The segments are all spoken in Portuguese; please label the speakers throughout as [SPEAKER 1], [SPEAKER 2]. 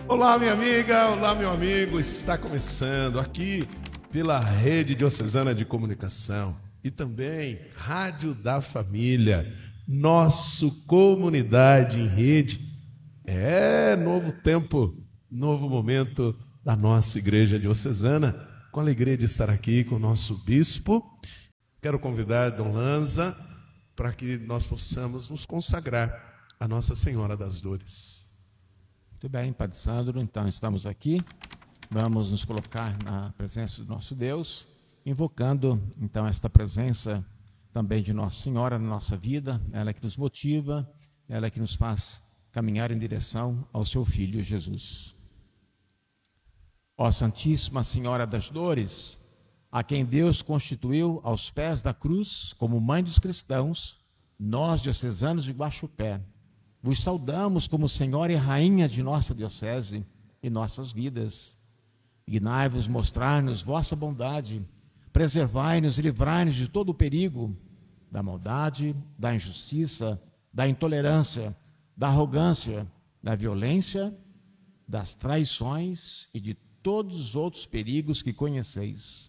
[SPEAKER 1] Olá, minha amiga, olá, meu amigo. Está começando aqui pela Rede Diocesana de Comunicação e também Rádio da Família, nosso Comunidade em Rede. Novo tempo, novo momento da nossa Igreja Diocesana, com a alegria de estar aqui com o nosso bispo. Quero convidar Dom Lanza para que nós possamos nos consagrar a Nossa Senhora das Dores.
[SPEAKER 2] Muito bem, Padre Sandro, então estamos aqui, vamos nos colocar na presença do nosso Deus, invocando então esta presença também de Nossa Senhora na nossa vida, ela que nos motiva, ela que nos faz caminhar em direção ao seu Filho Jesus. Ó Santíssima Senhora das Dores, a quem Deus constituiu aos pés da cruz como mãe dos cristãos, nós diocesanos de Guaxupé, vos saudamos como Senhora e Rainha de nossa diocese e nossas vidas. Dignai-vos mostrar-nos vossa bondade, preservai-nos e livrai-nos de todo o perigo, da maldade, da injustiça, da intolerância, da arrogância, da violência, das traições e de todos os outros perigos que conheceis.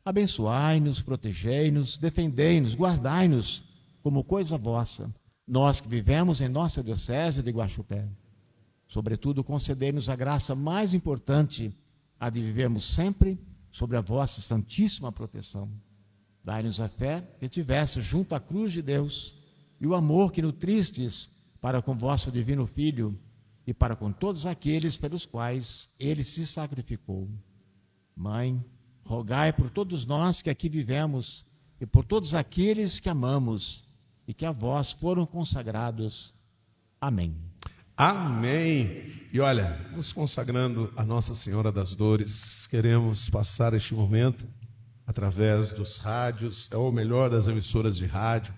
[SPEAKER 2] Abençoai-nos, protegei-nos, defendei-nos, guardai-nos como coisa vossa, nós que vivemos em nossa diocese de Guaxupé. Sobretudo, concedei-nos a graça mais importante, a de vivermos sempre sobre a vossa santíssima proteção. Dai-nos a fé que tivesse junto à cruz de Deus e o amor que nutristes para com vosso divino Filho e para com todos aqueles pelos quais ele se sacrificou. Mãe, rogai por todos nós que aqui vivemos e por todos aqueles que amamos e que a vós foram consagrados. Amém.
[SPEAKER 1] Amém. E olha, nos consagrando a Nossa Senhora das Dores, queremos passar este momento através dos rádios, ou melhor, das emissoras de rádio,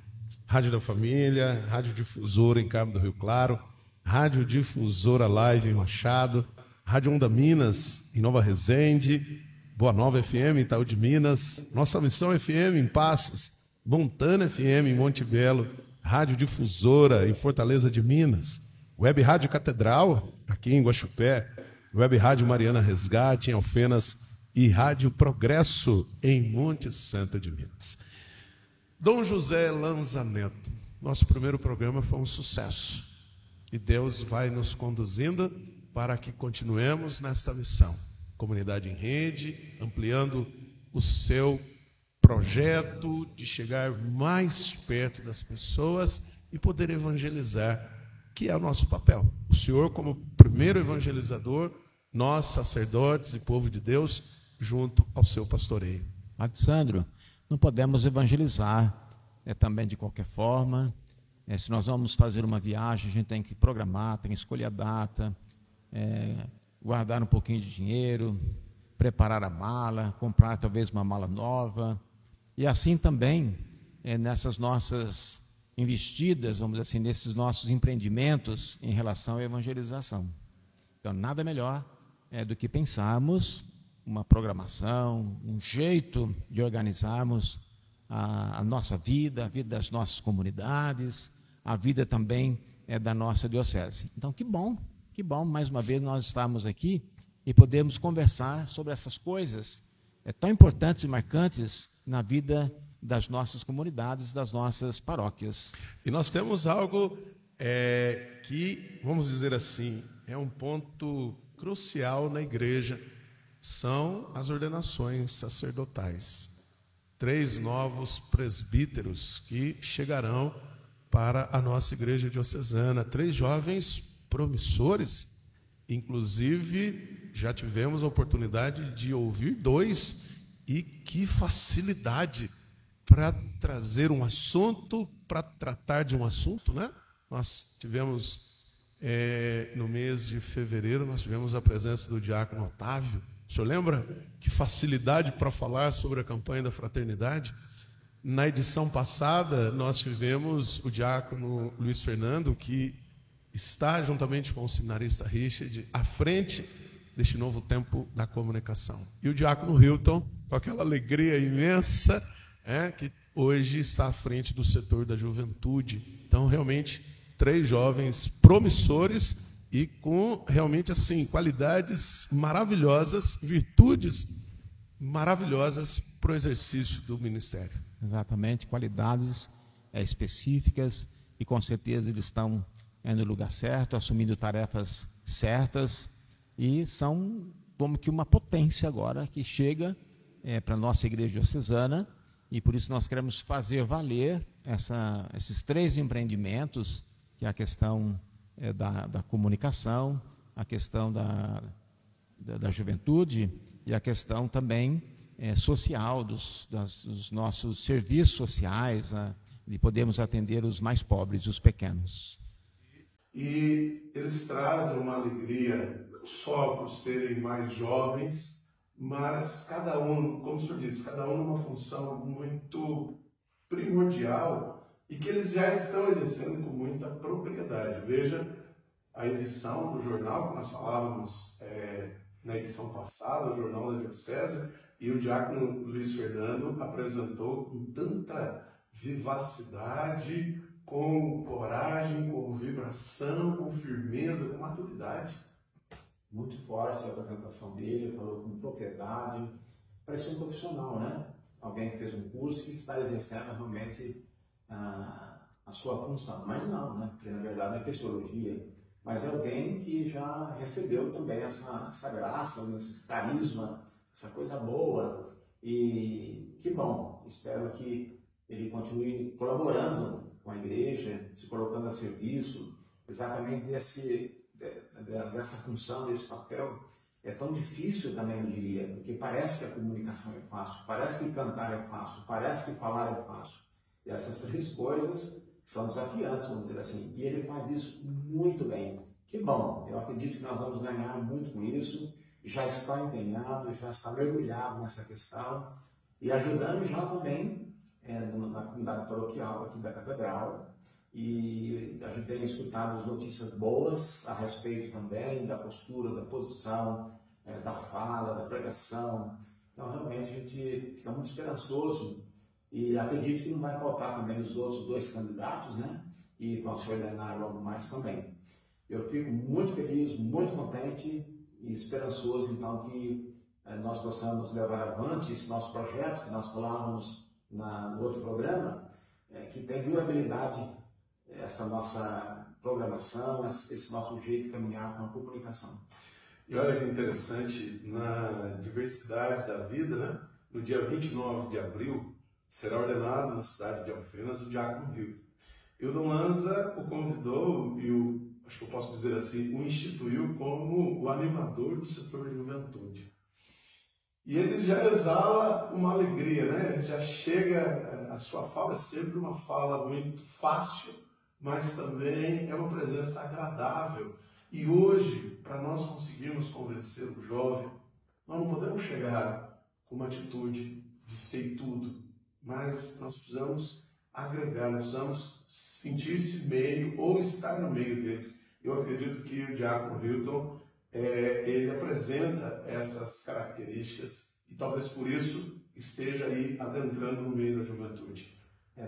[SPEAKER 1] Rádio da Família, Rádio Difusora em Cabo do Rio Claro, Rádio Difusora Live em Machado, Rádio Onda Minas em Nova Resende, Boa Nova FM em Itaú de Minas, Nossa Missão FM em Passos, Montana FM em Monte Belo, Rádio Difusora em Fortaleza de Minas, Web Rádio Catedral aqui em Guaxupé, Web Rádio Mariana Resgate em Alfenas e Rádio Progresso em Monte Santo de Minas. Dom José Lanza Neto, nosso primeiro programa foi um sucesso e Deus vai nos conduzindo para que continuemos nesta missão. Comunidade em Rede, ampliando o seu projeto de chegar mais perto das pessoas e poder evangelizar, que é o nosso papel. O Senhor como primeiro evangelizador, nós sacerdotes e povo de Deus, junto ao seu pastoreio.
[SPEAKER 2] Padre Sandro, não podemos evangelizar também de qualquer forma. Se nós vamos fazer uma viagem, a gente tem que programar, tem que escolher a data, guardar um pouquinho de dinheiro, preparar a mala, comprar talvez uma mala nova. E assim também, nessas nossas investidas, vamos dizer assim, nesses nossos empreendimentos em relação à evangelização. Então, nada melhor do que pensarmos uma programação, um jeito de organizarmos a nossa vida, a vida das nossas comunidades, a vida também da nossa diocese. Então, que bom, mais uma vez nós estamos aqui e podemos conversar sobre essas coisas tão importantes e marcantes na vida das nossas comunidades, das nossas paróquias.
[SPEAKER 1] E nós temos algo que, vamos dizer assim, é um ponto crucial na igreja, são as ordenações sacerdotais. 3 novos presbíteros que chegarão para a nossa igreja diocesana, 3 jovens promissores, inclusive já tivemos a oportunidade de ouvir 2, e que facilidade para trazer um assunto, para tratar de um assunto, né? Nós tivemos, no mês de fevereiro, nós tivemos a presença do diácono Otávio. O senhor lembra? Que facilidade para falar sobre a campanha da fraternidade. Na edição passada, nós tivemos o diácono Luiz Fernando, que está, juntamente com o seminarista Richard, à frente deste novo tempo da comunicação. E o diácono Hilton, com aquela alegria imensa, que hoje está à frente do setor da juventude. Então, realmente, 3 jovens promissores e com, realmente, assim, qualidades maravilhosas, virtudes maravilhosas para o exercício do ministério.
[SPEAKER 2] Exatamente, qualidades específicas, e com certeza eles estão no lugar certo, assumindo tarefas certas, e são como que uma potência agora que chega para a nossa igreja diocesana, e por isso nós queremos fazer valer esses 3 empreendimentos, que é a questão da comunicação, a questão da juventude e a questão também social, dos nossos serviços sociais, de podermos atender os mais pobres, os pequenos.
[SPEAKER 1] E eles trazem uma alegria, não só por serem mais jovens, mas cada um, como o senhor disse, cada um numa função muito primordial e que eles já estão exercendo com muita propriedade. Veja a edição do jornal que nós falávamos na edição passada, o Jornal da Diocese, e o diácono Luiz Fernando apresentou com tanta vivacidade, com coragem, com vibração, com firmeza, com maturidade.
[SPEAKER 3] Muito forte a apresentação dele, falou com propriedade, parecia um profissional, né? Alguém que fez um curso que está exercendo realmente a sua função. Mas não, né? Porque na verdade não é fez teologia, mas é alguém que já recebeu também essa graça, esse carisma, essa coisa boa. E que bom, espero que ele continue colaborando com a igreja, se colocando a serviço, exatamente dessa função, desse papel. É tão difícil também, eu diria, porque parece que a comunicação é fácil, parece que cantar é fácil, parece que falar é fácil. E essas 3 coisas são desafiantes, vamos dizer assim. E ele faz isso muito bem. Que bom, eu acredito que nós vamos ganhar muito com isso. Já está empenhado, já está mergulhado nessa questão e ajudando já também na comunidade paroquial aqui da Catedral. E a gente tem escutado as notícias boas a respeito também da postura, da posição, da fala, da pregação. Então, realmente, a gente fica muito esperançoso e acredito que não vai faltar também os outros 2 candidatos, né? E vão se ordenar logo mais também. Eu fico muito feliz, muito contente e esperançoso, então, que nós possamos levar avante esse nosso projeto que nós falávamos no outro programa, que tem durabilidade essa nossa programação, esse nosso jeito de caminhar com a comunicação.
[SPEAKER 1] E olha que interessante, na diversidade da vida, né? No dia 29 de abril, será ordenado na cidade de Alfenas o diácono Hilton. E o Dom Lanza o convidou e acho que eu posso dizer assim, o instituiu como o animador do setor de juventude. E ele já exala uma alegria, né? Ele já chega, a sua fala é sempre uma fala muito fácil, mas também é uma presença agradável. E hoje, para nós conseguirmos convencer o jovem, nós não podemos chegar com uma atitude de sei tudo, mas nós precisamos agregar, nós precisamos sentir-se meio ou estar no meio deles. Eu acredito que o diácono Hilton, ele apresenta essas características e talvez por isso esteja aí adentrando no meio da juventude.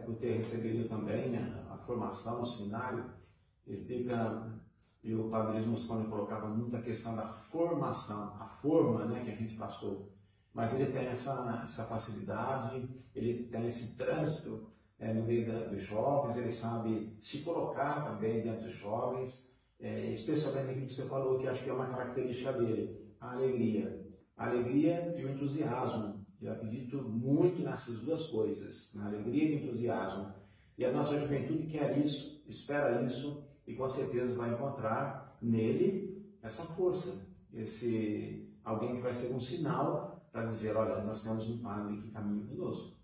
[SPEAKER 3] Por ter recebido também a formação no seminário, e o padre Luiz Mosconi colocava muita questão da formação, a forma, né, que a gente passou. Mas ele tem essa facilidade, ele tem esse trânsito no meio dos jovens, ele sabe se colocar também dentro dos jovens, especialmente aquilo que você falou, que acho que é uma característica dele, a alegria. A alegria e o entusiasmo. Eu acredito muito nessas 2 coisas, na alegria e no entusiasmo. E a nossa juventude quer isso, espera isso, e com certeza vai encontrar nele essa força, esse alguém que vai ser um sinal para dizer, olha, nós temos um padre que caminha conosco.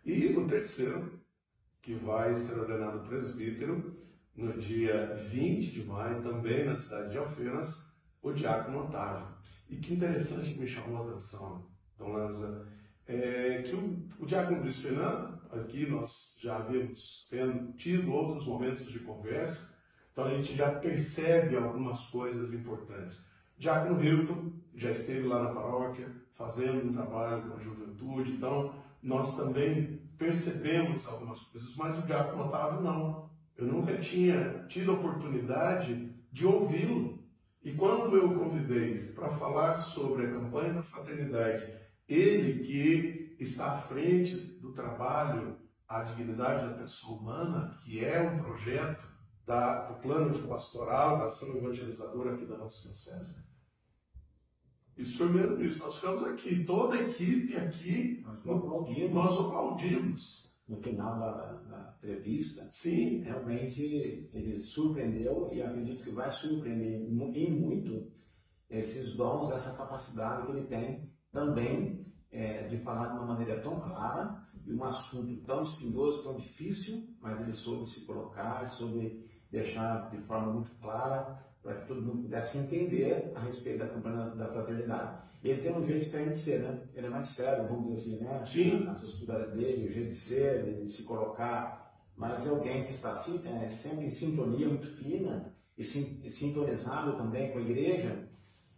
[SPEAKER 1] E o terceiro, que vai ser ordenado presbítero no dia 20 de maio, também na cidade de Alfenas, o diácono Otávio. E que interessante que me chamou a atenção, Dom Lanza, que o diácono Luiz Fernando, aqui nós já havíamos tido outros momentos de conversa, então a gente já percebe algumas coisas importantes. Diácono Hilton já esteve lá na paróquia, fazendo um trabalho com a juventude, então nós também percebemos algumas coisas, mas o Diácono Otávio não. Eu nunca tinha tido a oportunidade de ouvi-lo. E quando eu o convidei para falar sobre a campanha da fraternidade, ele que está à frente do trabalho A Dignidade da Pessoa Humana, que é um projeto do plano de pastoral, da ação evangelizadora aqui da nossa diocese, isso foi mesmo isso. Nós ficamos aqui, toda a equipe aqui, nós aplaudimos.
[SPEAKER 3] No final da entrevista,
[SPEAKER 1] sim,
[SPEAKER 3] realmente ele surpreendeu e acredito que vai surpreender em muito esses dons, essa capacidade que ele tem também de falar de uma maneira tão clara e um assunto tão espinhoso, tão difícil, mas ele soube se colocar, soube deixar de forma muito clara para que todo mundo pudesse entender a respeito da campanha da fraternidade. Ele tem um jeito diferente de ser, né? Ele é mais sério, vamos dizer assim, né?
[SPEAKER 1] Sim.
[SPEAKER 3] A postura dele, o jeito de ser, de se colocar, mas é alguém que está sempre em sintonia muito fina e sintonizado também com a igreja,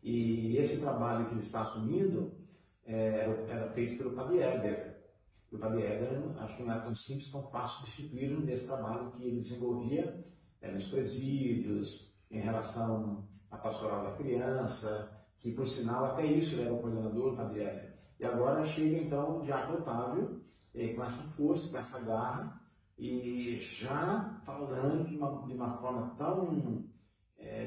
[SPEAKER 3] e esse trabalho que ele está assumindo era feito pelo Padre Éder. O Padre Éder, acho que não era tão simples, tão fácil substituir nesse trabalho que ele desenvolvia nos presídios, em relação à pastoral da criança, que por sinal até isso ele era o coordenador, o Padre Éder. E agora chega então o Diácono Otávio, com essa força, com essa garra, e já falando de uma forma tão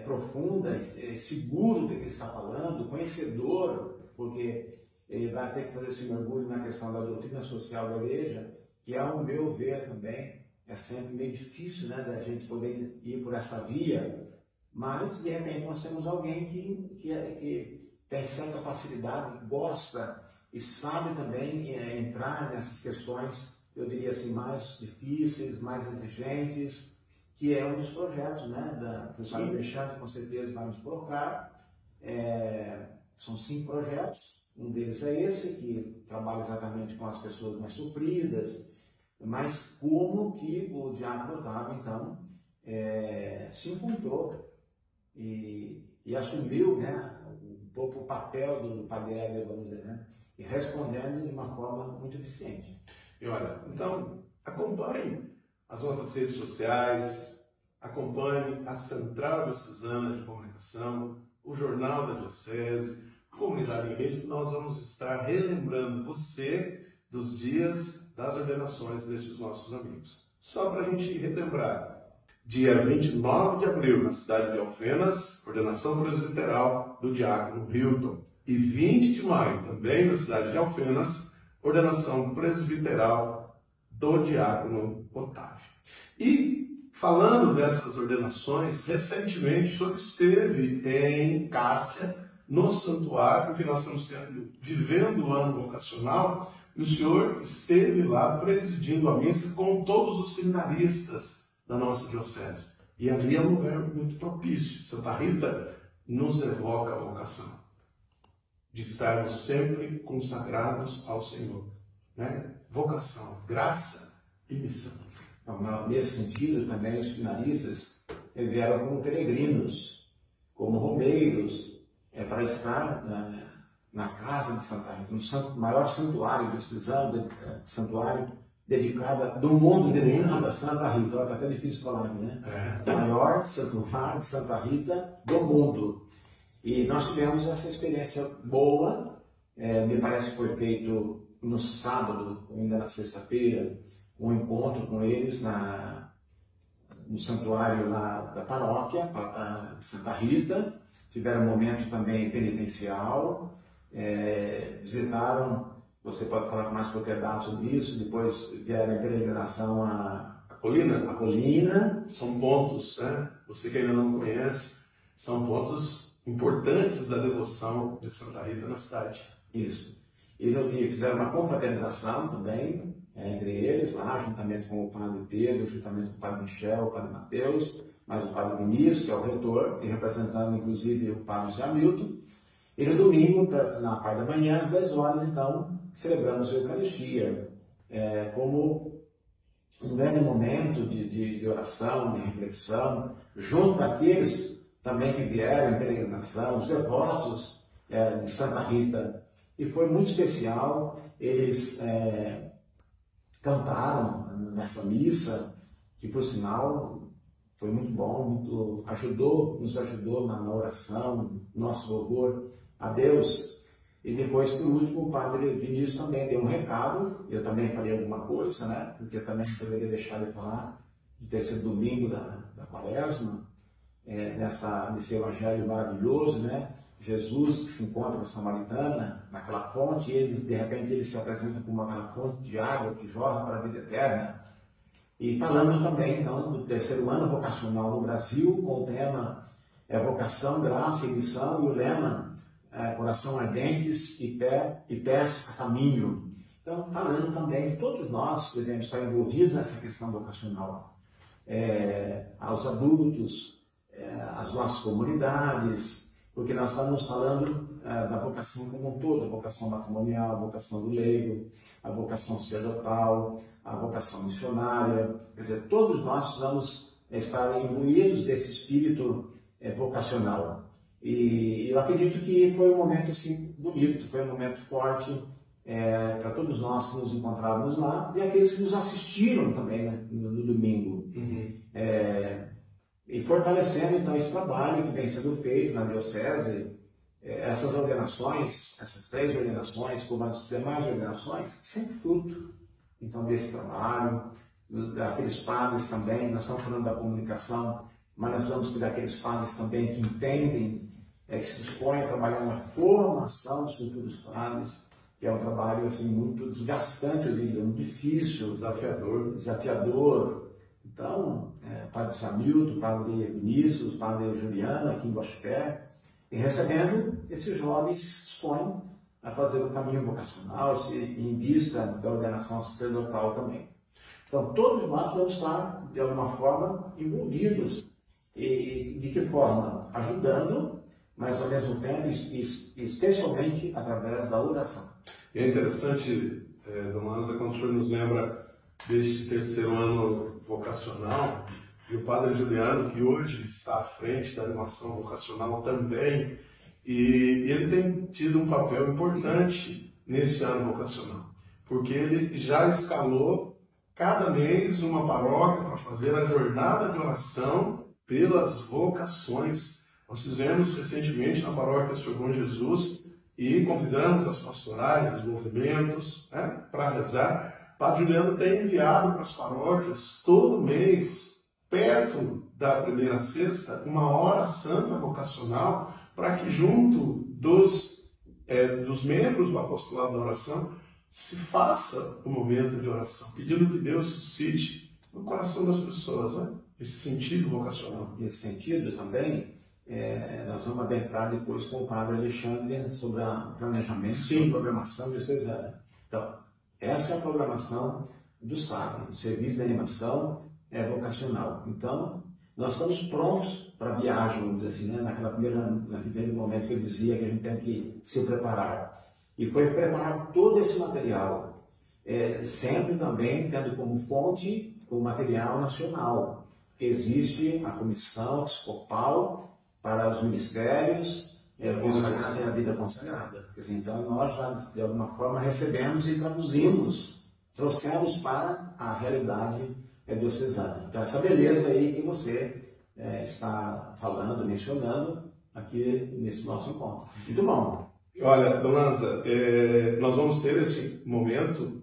[SPEAKER 3] profunda, seguro do que ele está falando, conhecedor, porque ele vai ter que fazer esse mergulho na questão da doutrina social da igreja, que ao meu ver também é sempre meio difícil, né, da gente poder ir por essa via, mas de repente nós temos alguém que tem certa facilidade, gosta e sabe também entrar nessas questões, eu diria assim, mais difíceis, mais exigentes, que é um dos projetos, né, que o Padre Alexandre com certeza vai nos colocar. São 5 projetos, um deles é esse, que trabalha exatamente com as pessoas mais sofridas, mas como que o Diácono Otávio, então, se encontrou e assumiu, né, um pouco o papel do Padre Éder, vamos dizer, né, e respondendo de uma forma muito eficiente.
[SPEAKER 1] E olha, então, acompanhe as nossas redes sociais, acompanhe a Central Diocesana de Comunicação, o Jornal da Diocese, Comunidade em Rede, que nós vamos estar relembrando você dos dias das ordenações destes nossos amigos. Só para a gente relembrar, dia 29 de abril, na cidade de Alfenas, ordenação presbiteral do Diácono Hilton. E 20 de maio, também na cidade de Alfenas, ordenação presbiteral do Diácono Otávio. E, falando dessas ordenações, recentemente o senhor esteve em Cássia, no santuário, que nós estamos vivendo o ano vocacional, e o senhor esteve lá presidindo a missa com todos os seminaristas da nossa diocese. E ali é um lugar muito propício. Santa Rita nos evoca a vocação de estarmos sempre consagrados ao Senhor, né? Vocação, graça e missão.
[SPEAKER 3] Nesse sentido, também os seminaristas vieram como peregrinos, como romeiros, para estar na casa de Santa Rita, no maior santuário diocesano, santuário dedicado do mundo, dedicado a Santa Rita. Olha, até difícil falar aqui, né? O maior santuário de Santa Rita do mundo. E nós tivemos essa experiência boa, me parece que foi feito no sábado, ainda na sexta-feira, um encontro com eles no santuário lá da paróquia, Santa Rita. Tiveram um momento também penitencial, visitaram, você pode falar com mais propriedade sobre isso, depois vieram em peregrinação a Colina.
[SPEAKER 1] São pontos, né? Você que ainda não conhece, são pontos importantes da devoção de Santa Rita na cidade.
[SPEAKER 3] Isso. E fizeram uma confraternização também, entre eles, lá, juntamente com o Padre Pedro, juntamente com o Padre Michel, o Padre Mateus, mais o Padre Vinícius, que é o reitor, e representando inclusive o Padre José Hamilton. E no domingo, na parte da manhã, às 10 horas, então, celebramos a Eucaristia, como um grande momento de oração, de reflexão, junto àqueles também que vieram em peregrinação, os devotos de Santa Rita. E foi muito especial, eles cantaram nessa missa, que por sinal foi muito bom, nos ajudou na oração, no nosso louvor a Deus. E depois, por último, o padre Vinícius também deu um recado, eu também falei alguma coisa, né? Porque eu também poderia deixar de falar do terceiro domingo da Quaresma, nesse evangelho maravilhoso, né? Jesus que se encontra com a samaritana naquela fonte, e de repente ele se apresenta como aquela fonte de água que jorra para a vida eterna. E falando também, então, do terceiro ano vocacional no Brasil, com o tema vocação, graça e missão, e o lema coração ardentes e pés a caminho. Então, falando também que todos nós devemos estar envolvidos nessa questão vocacional. Aos adultos, às nossas comunidades, porque nós estamos falando da vocação como um todo, a vocação matrimonial, a vocação do leigo, a vocação sacerdotal, a vocação missionária. Quer dizer, todos nós precisamos estar imbuídos desse espírito vocacional. E eu acredito que foi um momento assim, bonito, foi um momento forte para todos nós que nos encontrávamos lá e aqueles que nos assistiram também, né, no domingo. E fortalecendo então esse trabalho que vem sendo feito na Diocese, essas ordenações, essas 3 ordenações, como as demais ordenações, sempre fruto então desse trabalho, aqueles padres também. Nós estamos falando da comunicação, mas nós precisamos ter aqueles padres também que entendem, que se dispõem a trabalhar na formação dos futuros padres, que é um trabalho assim, muito desgastante, eu diria, muito difícil, desafiador. Então, Padre Samilton, Padre Vinícius, Padre Juliano, aqui em Guaxupé, e recebendo esses jovens que se dispõem a fazer o caminho vocacional em vista da ordenação sacerdotal também. Então, todos nós vamos estar, de alguma forma, envolvidos. E de que forma? Ajudando, mas ao mesmo tempo, especialmente através da oração.
[SPEAKER 1] É interessante, Dom Lanza, quando o senhor nos lembra deste terceiro ano vocacional, e o Padre Juliano, que hoje está à frente da animação vocacional também, e ele tem tido um papel importante nesse ano vocacional, porque ele já escalou cada mês uma paróquia para fazer a jornada de oração pelas vocações. Nós fizemos recentemente na paróquia Sr. Bom Jesus e convidamos as pastorais, os movimentos, para rezar. O Padre Juliano tem enviado para as paróquias todo mês, perto da primeira sexta, uma hora santa vocacional, para que junto dos membros do apostolado da oração se faça o momento de oração, pedindo que Deus suscite no coração das pessoas, esse sentido vocacional.
[SPEAKER 3] Nesse sentido também, nós vamos adentrar depois com o Padre Alexandre sobre o planejamento, sobre a programação diocesana. Então, essa é a programação do SAG, o Serviço de Animação Vocacional. Então, nós estamos prontos para a viagem, vamos dizer assim, naquele primeiro momento que eu dizia que a gente tem que se preparar. E foi preparado todo esse material, sempre também tendo como fonte o material nacional. Existe a Comissão Episcopal para os Ministérios consagrados e a Vida Consagrada. Quer dizer, então, nós já, de alguma forma, recebemos e traduzimos, trouxemos para a realidade diocesana. Então, essa beleza aí que você está falando, mencionando aqui nesse nosso encontro. Muito bom.
[SPEAKER 1] Olha, Dom Lanza, nós vamos ter esse momento,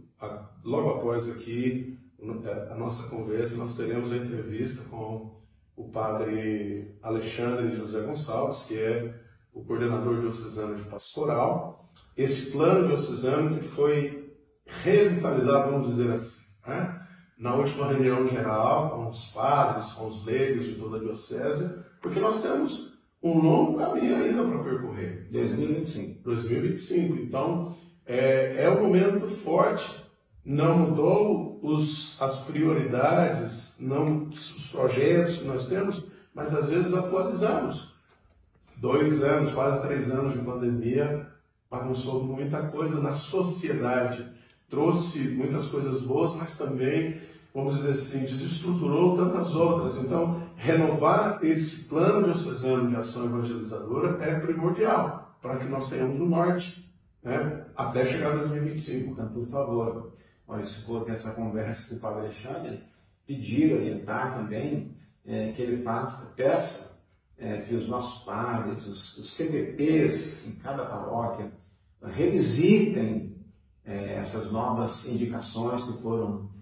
[SPEAKER 1] logo após aqui a nossa conversa, nós teremos a entrevista com o Padre Alexandre José Gonçalves, que é o coordenador diocesano de pastoral. Esse plano diocesano que foi revitalizado, vamos dizer assim, na última reunião geral, com os padres, com os leigos de toda a diocese, porque nós temos um longo caminho ainda para percorrer. 2025. Então, é um momento forte. Não mudou as prioridades, não os projetos que nós temos, mas às vezes atualizamos. 2 anos, quase 3 anos de pandemia, bagunçou muita coisa na sociedade. Trouxe muitas coisas boas, mas também, vamos dizer assim, desestruturou tantas outras. Então, renovar esse plano diocesano de ação evangelizadora é primordial para que nós tenhamos um norte, né, até chegar a 2025.
[SPEAKER 3] Então, por favor, olha, se for ter essa conversa com o Padre Alexandre, pedir, orientar também, que ele peça que os nossos padres, os CPPs em cada paróquia, revisitem essas novas indicações que foram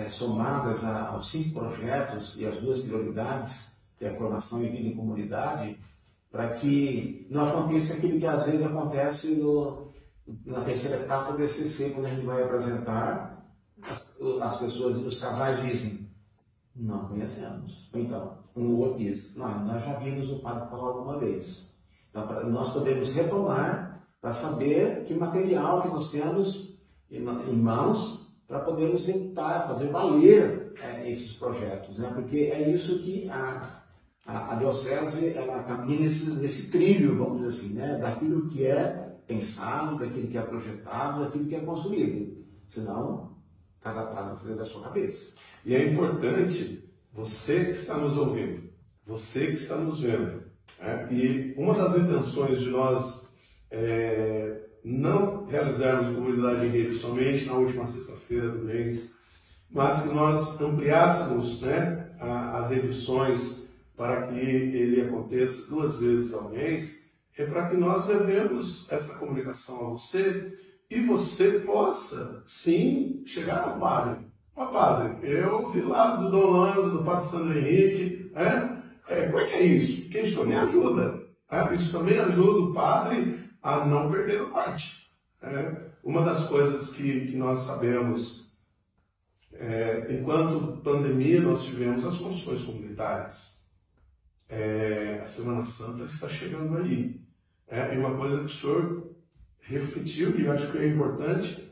[SPEAKER 3] somadas aos 5 projetos e às 2 prioridades, que é a formação e vida em comunidade, para que não aconteça aquilo que às vezes acontece na terceira etapa do ECC, quando a gente vai apresentar, as pessoas, os casais dizem, não conhecemos. Então, um ou outro diz, não, nós já vimos o padre falar alguma vez. Então, nós podemos retomar para saber que material que nós temos em mãos para podermos tentar fazer valer esses projetos, né? Porque é isso que a diocese ela caminha nesse trilho, vamos dizer assim, né? Daquilo que é pensado, daquilo que é projetado, daquilo que é construído. Senão, cada padre vai fazer da sua cabeça.
[SPEAKER 1] E é importante, você que está nos ouvindo, você que está nos vendo, e uma das intenções de nós não realizarmos comunidade em rede somente na última sexta-feira do mês, mas que nós ampliássemos, né, as edições para que ele aconteça 2 vezes ao mês, é para que nós levemos essa comunicação a você e você possa, sim, chegar ao padre. Ó, padre, eu vi lá do Dom Lanza, do Padre Sandro Henrique, como é que é isso? Porque isso também ajuda. Isso também ajuda o padre a não perder o norte. Uma das coisas que nós sabemos, enquanto pandemia, nós tivemos as funções comunitárias. A Semana Santa está chegando aí. E uma coisa que o senhor refletiu, e acho que é importante,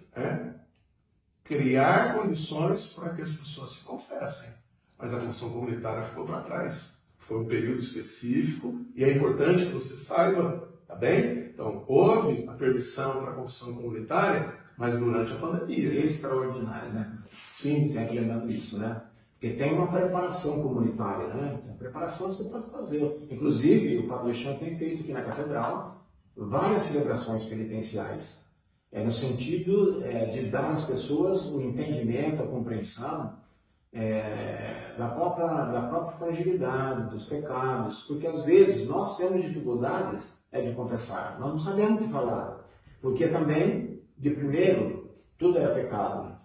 [SPEAKER 1] criar condições para que as pessoas se confessem. Mas a função comunitária ficou para trás. Foi um período específico, e é importante que você saiba, tá bem? Então, houve a permissão para a confissão comunitária, mas durante a pandemia.
[SPEAKER 3] Extraordinário, né?
[SPEAKER 1] Sim.
[SPEAKER 3] Sempre lembrando isso, né? Porque tem uma preparação comunitária, né? A preparação você pode fazer. Inclusive, o Padre Alexandre tem feito aqui na Catedral várias celebrações penitenciais, no sentido de dar às pessoas o entendimento, a compreensão da própria fragilidade, dos pecados, porque às vezes nós temos dificuldades de confessar, nós não sabemos o que falar, porque também, de primeiro, tudo era pecado.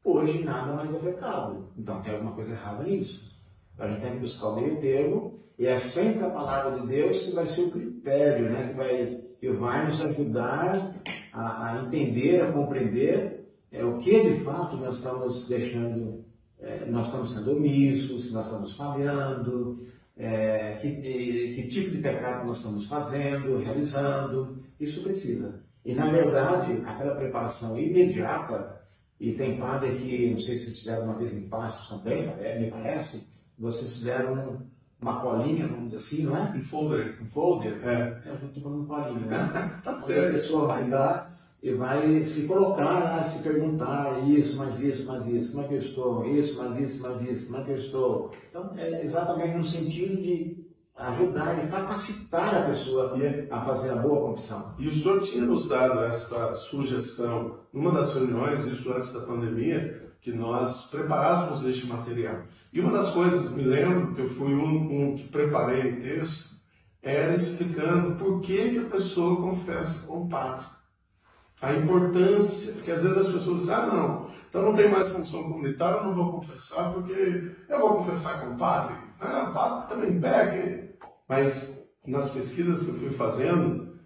[SPEAKER 3] Hoje nada mais é pecado, então tem alguma coisa errada nisso. A gente tem que buscar o meio termo, e é sempre a palavra de Deus que vai ser o critério, né? que vai nos ajudar a entender, a compreender o que de fato nós estamos deixando, nós estamos sendo omissos, nós estamos falhando, que tipo de pecado nós estamos fazendo, realizando. Isso precisa. E na verdade, aquela preparação imediata, e tem padre que, não sei se vocês fizeram uma vez em Passos também, me parece, vocês fizeram uma colinha, vamos dizer assim, não é?
[SPEAKER 1] Um folder.
[SPEAKER 3] Um folder? Eu estou falando colinha, né?
[SPEAKER 1] Tá certo.
[SPEAKER 3] A pessoa vai dar e vai se colocar, se perguntar isso, mas isso, como é que eu estou? Isso, mas isso, como é que eu estou? Então, é exatamente no sentido de ajudar e capacitar a pessoa a fazer a boa confissão.
[SPEAKER 1] E o senhor tinha nos dado essa sugestão, numa das reuniões, isso antes da pandemia, que nós preparássemos este material. E uma das coisas, me lembro, que eu fui um que preparei o texto, era explicando por que a pessoa confessa com o padre. A importância, porque às vezes as pessoas dizem, não, então não tem mais função comunitária, eu não vou confessar, porque eu vou confessar com o padre. O padre também pega. Mas nas pesquisas que eu fui fazendo,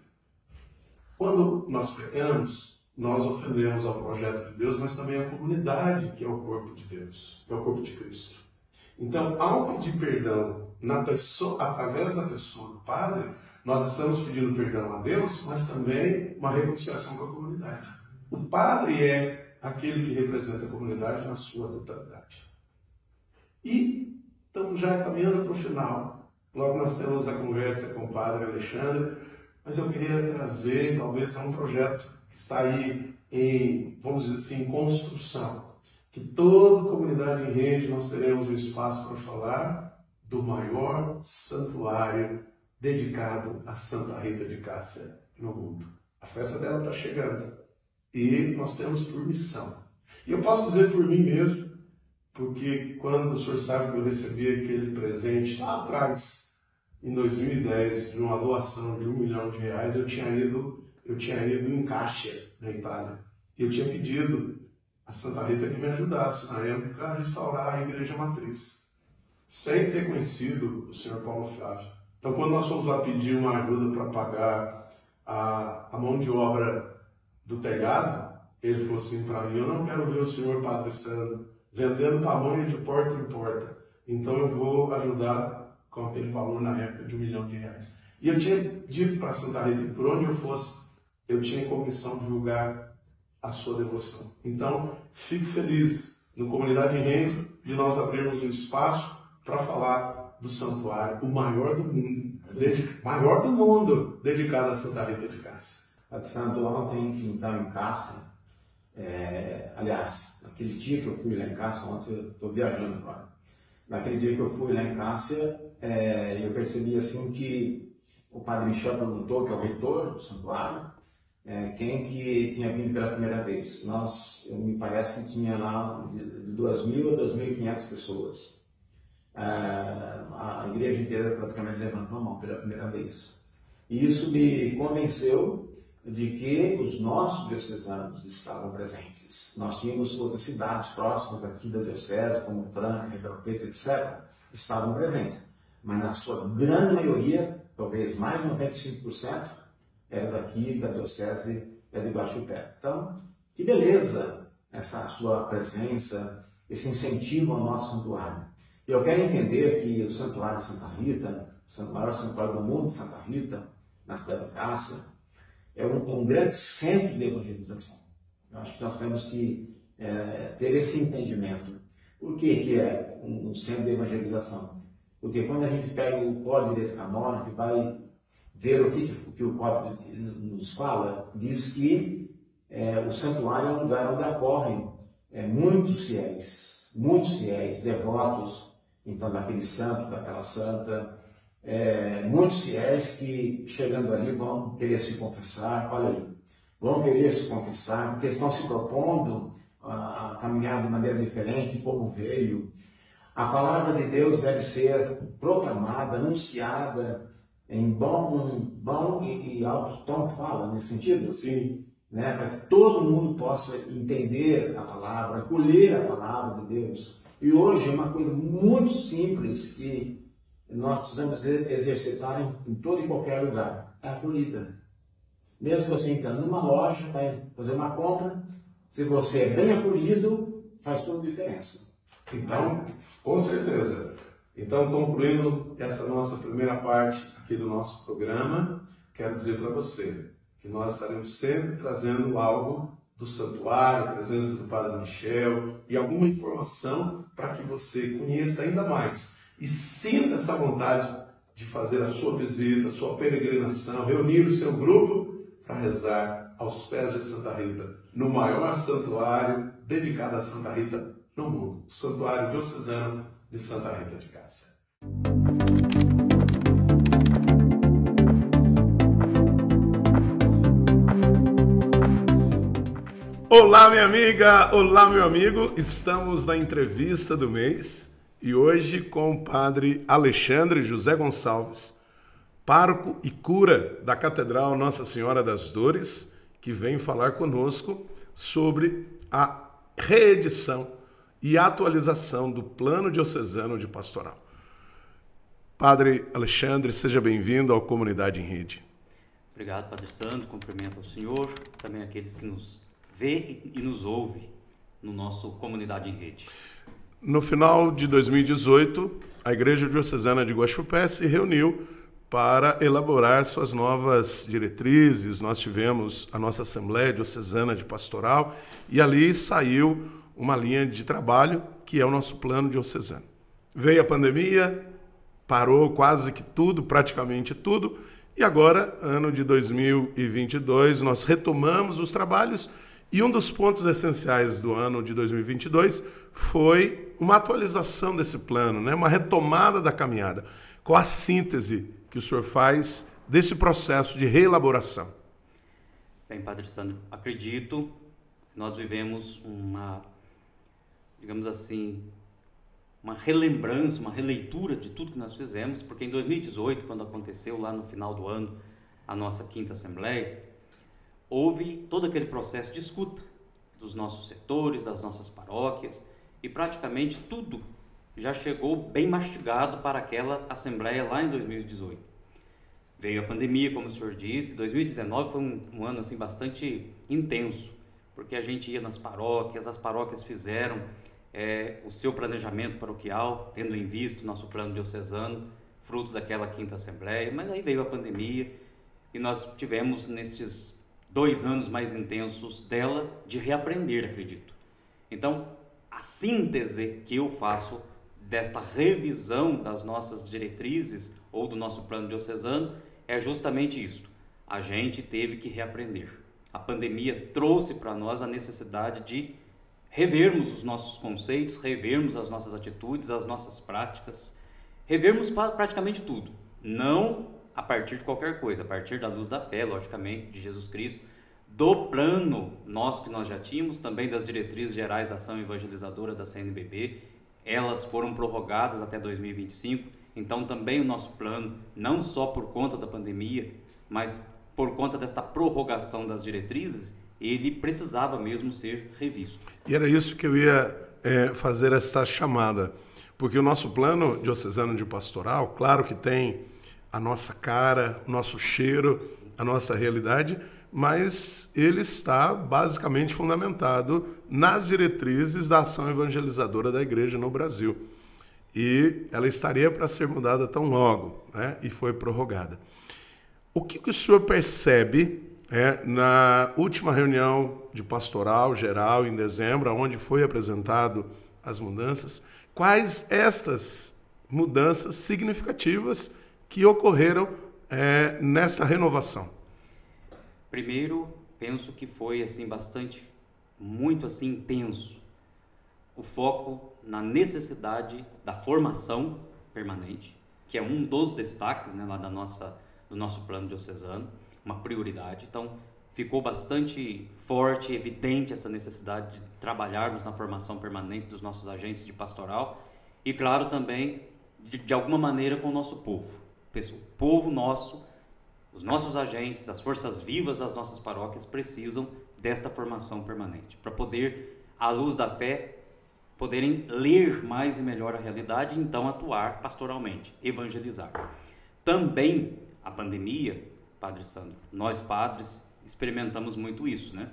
[SPEAKER 1] quando nós pecamos, nós ofendemos ao projeto de Deus, mas também à comunidade, que é o corpo de Deus, que é o corpo de Cristo. Então, ao pedir perdão através da pessoa do Padre, nós estamos pedindo perdão a Deus, mas também uma reconciliação com a comunidade. O Padre é aquele que representa a comunidade na sua totalidade. E estamos já caminhando para o final. Logo nós temos a conversa com o Padre Alexandre, mas eu queria trazer, talvez, um projeto que está aí vamos dizer assim, em construção. Que toda comunidade em rede nós teremos um espaço para falar do maior santuário dedicado a Santa Rita de Cássia no mundo. A festa dela está chegando e nós temos por missão. E eu posso dizer por mim mesmo, porque quando o senhor sabe que eu recebi aquele presente lá atrás, em 2010, de uma doação de R$1 milhão, eu tinha ido em Cássia, na Itália. E eu tinha pedido a Santa Rita que me ajudasse, na época, a restaurar a igreja matriz, sem ter conhecido o senhor Paulo Flávio. Então, quando nós fomos lá pedir uma ajuda para pagar a mão de obra do telhado, ele falou assim para mim: eu não quero ver o senhor Padre Sandro vendendo pamonha de porta em porta, então eu vou ajudar com aquele valor na época de R$1 milhão. E eu tinha dito para Santa Rita que por onde eu fosse, eu tinha comissão de divulgar a sua devoção. Então, fico feliz no Comunidade Rende de nós abrirmos um espaço para falar do santuário, o maior do mundo, dedicado a Santa Rita de Cássia.
[SPEAKER 3] Padre Sandro, ontem, então, em Cássia, aliás, naquele dia que eu fui lá em Cássia, ontem eu estou viajando agora, naquele dia que eu fui lá em Cássia, eu percebi assim que o Padre Michel perguntou, que é o reitor do santuário, quem que tinha vindo pela primeira vez. Me parece que tinha lá de 2.000 a 2.500 pessoas. A igreja inteira praticamente levantou a mão pela primeira vez. E isso me convenceu de que os nossos diocesanos estavam presentes. Nós tínhamos outras cidades próximas aqui da diocese, como Franca, Ribeirão Preto, etc., estavam presentes. Mas na sua grande maioria, talvez mais de 95%, era daqui da diocese de Guaxupé. Então, que beleza essa sua presença, esse incentivo ao nosso santuário. Eu quero entender que o Santuário de Santa Rita, o maior santuário do mundo de Santa Rita, na cidade de Cássia, é um grande centro de evangelização. Eu acho que nós temos que ter esse entendimento. Por que é um centro de evangelização? Porque quando a gente pega o Código de Direito Canônico e vai ver o que o Código nos fala, diz que o santuário é um lugar onde ocorrem muitos fiéis, devotos, então, daquele santo, daquela santa, muitos fiéis que, chegando ali, vão querer se confessar, olha aí, vão querer se confessar, porque estão se propondo a caminhar de maneira diferente, como veio. A palavra de Deus deve ser proclamada, anunciada, em bom e alto tom, fala nesse sentido?
[SPEAKER 1] Sim.
[SPEAKER 3] Para que todo mundo possa entender a palavra, acolher a palavra de Deus. E hoje é uma coisa muito simples que nós precisamos exercitar em todo e qualquer lugar: é a acolhida. Mesmo que você entrando numa loja, vai fazer uma compra, se você é bem acolhido, faz toda a diferença.
[SPEAKER 1] Então, com certeza. Então, concluindo essa nossa primeira parte aqui do nosso programa, quero dizer para você que nós estaremos sempre trazendo algo do santuário, a presença do Padre Michel e alguma informação para que você conheça ainda mais e sinta essa vontade de fazer a sua visita, a sua peregrinação, reunir o seu grupo para rezar aos pés de Santa Rita, no maior santuário dedicado a Santa Rita no mundo, o Santuário Diocesano de Santa Rita de Cássia. Olá, minha amiga! Olá, meu amigo! Estamos na entrevista do mês e hoje com o Padre Alexandre José Gonçalves, pároco e cura da Catedral Nossa Senhora das Dores, que vem falar conosco sobre a reedição e atualização do Plano Diocesano de Pastoral. Padre Alexandre, seja bem-vindo ao Comunidade em Rede.
[SPEAKER 4] Obrigado, Padre Sandro. Cumprimento ao senhor, também aqueles que nos vê e nos ouve no nosso Comunidade em Rede.
[SPEAKER 1] No final de 2018, a Igreja Diocesana de Guaxupé se reuniu para elaborar suas novas diretrizes. Nós tivemos a nossa Assembleia Diocesana de Pastoral e ali saiu uma linha de trabalho que é o nosso plano diocesano. Veio a pandemia, parou quase que tudo, praticamente tudo, e agora, ano de 2022, nós retomamos os trabalhos E um dos pontos essenciais do ano de 2022 foi uma atualização desse plano, né? Uma retomada da caminhada. Qual a síntese que o senhor faz desse processo de reelaboração?
[SPEAKER 4] Bem, Padre Sandro, acredito que nós vivemos uma, digamos assim, uma relembrança, uma releitura de tudo que nós fizemos, porque em 2018, quando aconteceu lá no final do ano a nossa 5ª Assembleia, houve todo aquele processo de escuta dos nossos setores, das nossas paróquias, e praticamente tudo já chegou bem mastigado para aquela Assembleia lá em 2018. Veio a pandemia, como o senhor disse, 2019 foi um ano assim, bastante intenso, porque a gente ia nas paróquias, as paróquias fizeram o seu planejamento paroquial, tendo em vista o nosso plano diocesano, fruto daquela 5ª Assembleia, mas aí veio a pandemia e nós tivemos nestes 2 anos mais intensos dela de reaprender, acredito. Então, a síntese que eu faço desta revisão das nossas diretrizes ou do nosso plano diocesano é justamente isto. A gente teve que reaprender. A pandemia trouxe para nós a necessidade de revermos os nossos conceitos, revermos as nossas atitudes, as nossas práticas, revermos praticamente tudo. Não a partir de qualquer coisa, a partir da luz da fé, logicamente, de Jesus Cristo, do plano nosso que nós já tínhamos, também das diretrizes gerais da ação evangelizadora da CNBB, elas foram prorrogadas até 2025, então também o nosso plano, não só por conta da pandemia, mas por conta desta prorrogação das diretrizes, ele precisava mesmo ser revisto.
[SPEAKER 1] E era isso que eu ia fazer essa chamada, porque o nosso plano diocesano de pastoral, claro que tem a nossa cara, o nosso cheiro, a nossa realidade, mas ele está basicamente fundamentado nas diretrizes da ação evangelizadora da Igreja no Brasil. E ela estaria para ser mudada tão logo, né? E foi prorrogada. O que o senhor percebe na última reunião de pastoral geral em dezembro, onde foi apresentado as mudanças? Quais estas mudanças significativas que ocorreram nesta renovação?
[SPEAKER 4] Primeiro, penso que foi assim muito assim intenso o foco na necessidade da formação permanente, que é um dos destaques, né, lá do nosso plano diocesano, uma prioridade. Então, ficou bastante forte, evidente essa necessidade de trabalharmos na formação permanente dos nossos agentes de pastoral e, claro, também, de alguma maneira, com o nosso povo. O povo nosso, os nossos agentes, as forças vivas das nossas paróquias precisam desta formação permanente, para poder, à luz da fé, poderem ler mais e melhor a realidade e então atuar pastoralmente, evangelizar. Também a pandemia, Padre Sandro, nós padres experimentamos muito isso, né?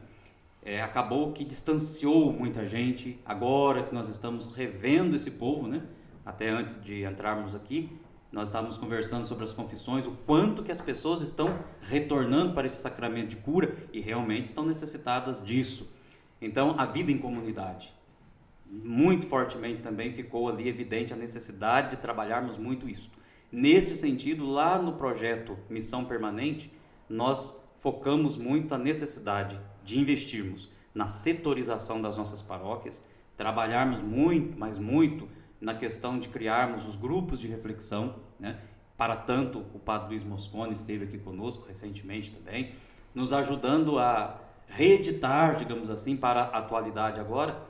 [SPEAKER 4] Acabou que distanciou muita gente, agora que nós estamos revendo esse povo, né? Até antes de entrarmos aqui, nós estávamos conversando sobre as confissões, o quanto que as pessoas estão retornando para esse sacramento de cura e realmente estão necessitadas disso. Então, a vida em comunidade, muito fortemente também ficou ali evidente a necessidade de trabalharmos muito isso. Neste sentido, lá no projeto Missão Permanente, nós focamos muito a necessidade de investirmos na setorização das nossas paróquias, trabalharmos muito, mas muito, na questão de criarmos os grupos de reflexão, né? Para tanto, o Padre Luiz Mosconi esteve aqui conosco recentemente também, nos ajudando a reeditar, digamos assim, para a atualidade agora,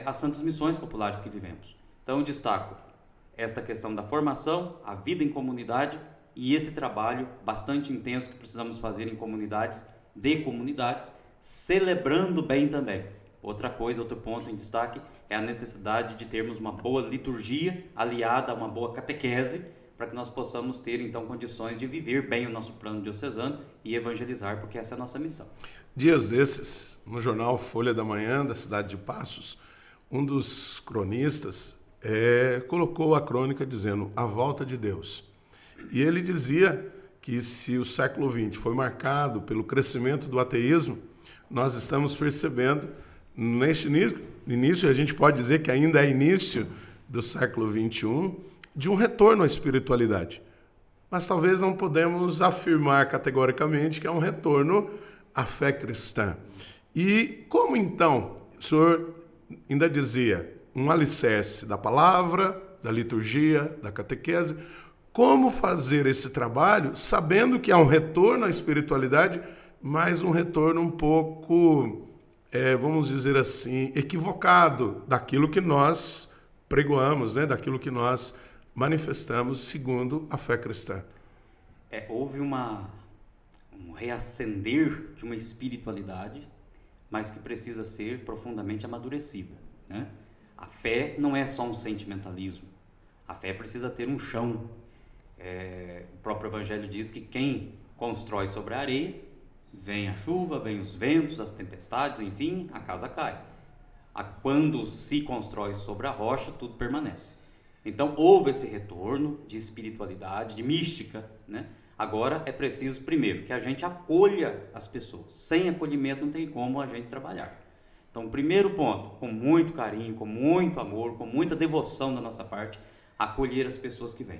[SPEAKER 4] as santas missões populares que vivemos. Então, eu destaco esta questão da formação, a vida em comunidade e esse trabalho bastante intenso que precisamos fazer em comunidades, celebrando bem também. Outra coisa, outro ponto em destaque é a necessidade de termos uma boa liturgia aliada a uma boa catequese para que nós possamos ter, então, condições de viver bem o nosso plano diocesano e evangelizar, porque essa é a nossa missão.
[SPEAKER 1] Dias desses, no jornal Folha da Manhã, da cidade de Passos, um dos cronistas colocou a crônica dizendo a volta de Deus. E ele dizia que se o século XX foi marcado pelo crescimento do ateísmo, nós estamos percebendo neste início, a gente pode dizer que ainda é início do século XXI, de um retorno à espiritualidade. Mas talvez não podemos afirmar categoricamente que é um retorno à fé cristã. E como então, o senhor ainda dizia, um alicerce da palavra, da liturgia, da catequese, como fazer esse trabalho sabendo que há um retorno à espiritualidade, mas um retorno um pouco, vamos dizer assim, equivocado daquilo que nós pregoamos, né? Daquilo que nós manifestamos segundo a fé cristã.
[SPEAKER 4] Houve um reacender de uma espiritualidade, mas que precisa ser profundamente amadurecida, né? A fé não é só um sentimentalismo. A fé precisa ter um chão. O próprio Evangelho diz que quem constrói sobre a areia, vem a chuva, vem os ventos, as tempestades, enfim, a casa cai. Quando se constrói sobre a rocha, tudo permanece. Então houve esse retorno de espiritualidade, de mística, né? Agora é preciso, primeiro, que a gente acolha as pessoas. Sem acolhimento não tem como a gente trabalhar. Então, primeiro ponto, com muito carinho, com muito amor, com muita devoção da nossa parte, acolher as pessoas que vêm.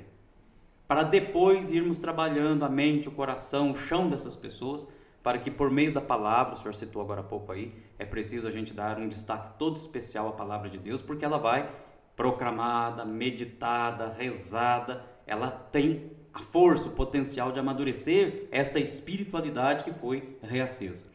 [SPEAKER 4] Para depois irmos trabalhando a mente, o coração, o chão dessas pessoas, para que por meio da palavra, o senhor citou agora há pouco aí, é preciso a gente dar um destaque todo especial à palavra de Deus, porque ela vai proclamada, meditada, rezada, ela tem a força, o potencial de amadurecer esta espiritualidade que foi reacesa.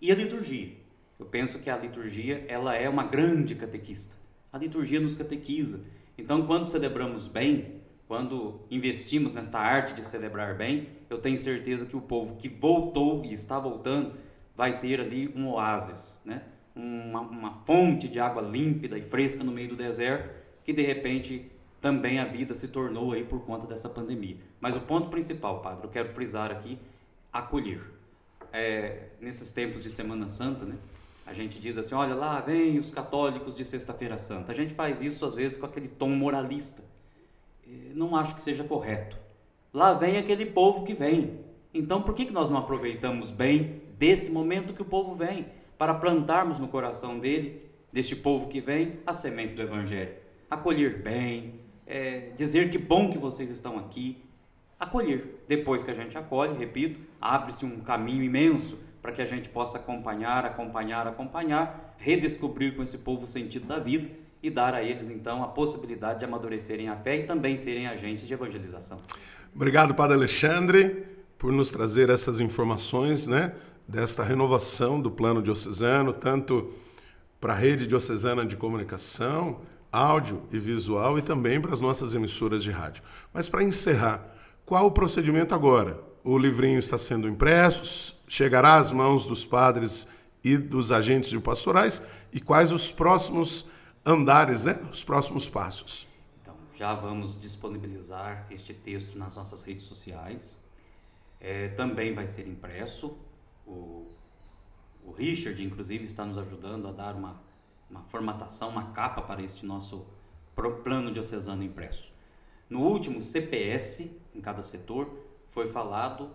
[SPEAKER 4] E a liturgia? Eu penso que a liturgia, ela é uma grande catequista. A liturgia nos catequiza. Então, quando celebramos bem, quando investimos nesta arte de celebrar bem, eu tenho certeza que o povo que voltou e está voltando vai ter ali um oásis, né? Uma fonte de água límpida e fresca no meio do deserto, que de repente também a vida se tornou aí por conta dessa pandemia. Mas o ponto principal, padre, eu quero frisar aqui, acolher. Nesses tempos de Semana Santa, né? A gente diz assim, olha lá, vem os católicos de Sexta-feira Santa. A gente faz isso às vezes com aquele tom moralista. Não acho que seja correto. Lá vem aquele povo que vem. Então por que nós não aproveitamos bem desse momento que o povo vem, para plantarmos no coração deste povo que vem, a semente do Evangelho? Acolher bem, dizer que bom que vocês estão aqui, acolher. Depois que a gente acolhe, repito, abre-se um caminho imenso para que a gente possa acompanhar, redescobrir com esse povo o sentido da vida e dar a eles, então, a possibilidade de amadurecerem a fé e também serem agentes de evangelização.
[SPEAKER 1] Obrigado, Padre Alexandre, por nos trazer essas informações, né, desta renovação do plano diocesano, tanto para a rede diocesana de comunicação, áudio e visual, e também para as nossas emissoras de rádio. Mas para encerrar, qual o procedimento agora? O livrinho está sendo impresso, chegará às mãos dos padres e dos agentes de pastorais, e quais os próximos andares, né? Os próximos passos?
[SPEAKER 4] Então, já vamos disponibilizar este texto nas nossas redes sociais. Também vai ser impresso. O Richard, inclusive, está nos ajudando a dar uma formatação, uma capa para este nosso plano diocesano impresso. No último CPS, em cada setor, foi falado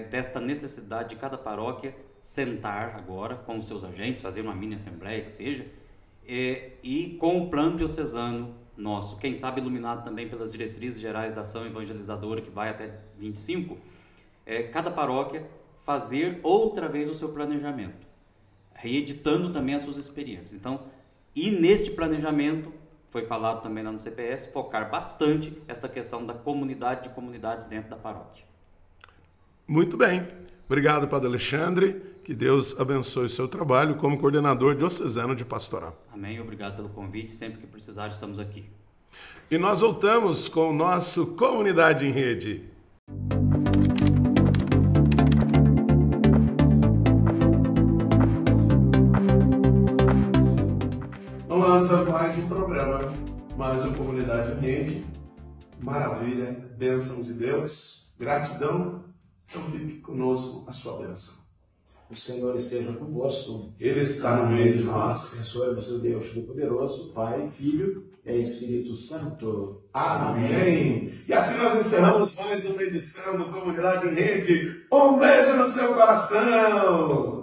[SPEAKER 4] desta necessidade de cada paróquia sentar agora com os seus agentes, fazer uma mini assembleia que seja, e com o plano diocesano nosso, quem sabe iluminado também pelas diretrizes gerais da ação evangelizadora, que vai até 25, cada paróquia fazer outra vez o seu planejamento, reeditando também as suas experiências. Então, e neste planejamento, foi falado também lá no CPS, focar bastante esta questão da comunidade, de comunidades dentro da paróquia.
[SPEAKER 1] Muito bem. Obrigado, Padre Alexandre. Que Deus abençoe o seu trabalho como coordenador diocesano de pastoral.
[SPEAKER 4] Amém. Obrigado pelo convite. Sempre que precisar, estamos aqui.
[SPEAKER 1] E nós voltamos com o nosso Comunidade em Rede. Vamos lançar mais um programa, mais uma Comunidade em Rede. Maravilha, bênção de Deus, gratidão. Então fique conosco a sua bênção.
[SPEAKER 3] O Senhor esteja convosco.
[SPEAKER 1] Ele está no meio de nós.
[SPEAKER 3] Abençoe-vos o Deus Todo-Poderoso, Pai, Filho e Espírito Santo.
[SPEAKER 1] Amém. E assim nós encerramos mais uma edição do Comunidade em Rede. Um beijo no seu coração.